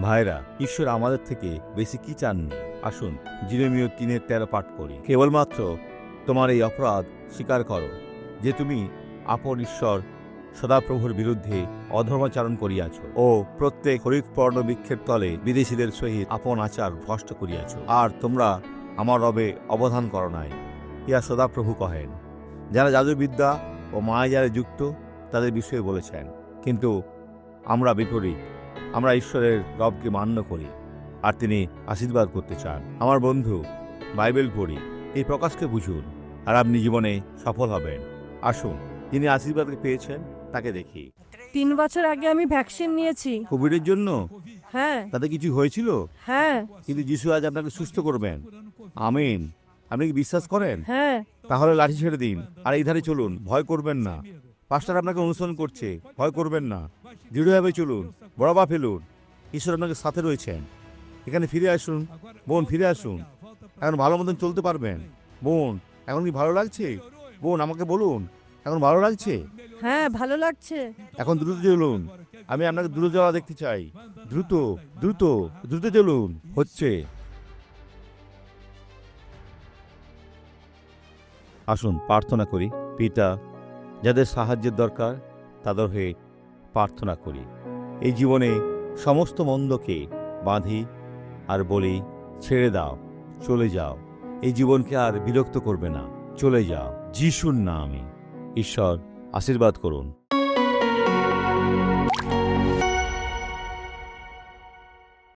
ভাইরা, ঈশ্বর আমাদের থেকে বেশি কি চাননি? আসুন জিরেমীয় 3:13 পাঠ করি। কেবলমাত্র তোমার এই অপরাধ স্বীকার করো যে তুমি আপন ঈশ্বর সদাপ্রভুর বিরুদ্ধে অধর্মাচরণ করিয়াছ ও প্রত্যেক হরিৎপর্ণ বৃক্ষের তলে বিদেশীদের সহিত আপন আচার ভ্রষ্ট করিয়াছ, আর তোমরা আমার রবে অবধান করো নাই। ইয়া সদাপ্রভু কহেন। যারা জাদুবিদ্যা ও মায়াজারে যুক্ত তাদের বিষয়ে বলেছেন, কিন্তু আমরা বিপরীত। আমরা ঈশ্বরের রবকে মান্য করি, আর তিনি আশীর্বাদ করতে চান। আমার বন্ধু, বাইবেল পড়ি, এই প্রকাশকে বুঝুন, আর আপনি জীবনে সফল হবেন। আসুন, যিনি আশীর্বাদ পেয়েছেন তাকে দেখি। 3 বছর আগে আমি ভ্যাকসিন নিয়েছি। কোভিডের জন্য? হ্যাঁ। তাতে কিছু হয়েছিল? হ্যাঁ। কিন্তু যিশু আজ আপনাকে সুস্থ করবেন। আমিন। আপনি কি বিশ্বাস করেন? হ্যাঁ। তাহলে লাঠি ছেড়ে দিন, আর এই ধারে চলুন। ভয় করবেন না। পাস্টার আপনাকে অনুসরণ করছে, ভয় করবেন না। দৃঢ়ভাবে চলুন, বড়বা ফেলুন। ঈশ্বর আপনাকে সাথে রয়েছেন। এখানে ফিরে আসুন বোন, ফিরে আসুন। এখন ভালো মতন চলতে পারবেন। বোন, এখন কি ভালো লাগছে? বোন, আমাকে বলুন, এখন ভালো লাগছে? হ্যাঁ, ভালো লাগছে। এখন দ্রুত চলুন। আমি আপনাকে দ্রুত যাওয়া দেখতে চাই। দ্রুত দ্রুত দ্রুত চলুন। হচ্ছে। আসুন প্রার্থনা করি। পিতা, যাদের সাহায্যের দরকার তাদের হয়ে প্রার্থনা করি। এই জীবনে সমস্ত মন্দকে বাঁধি আর বলি, ছেড়ে দাও, চলে যাও। এই জীবনকে আর বিরক্ত করবে না, চলে যাও। যিশুর নামে ঈশ্বর আশীর্বাদ করুন।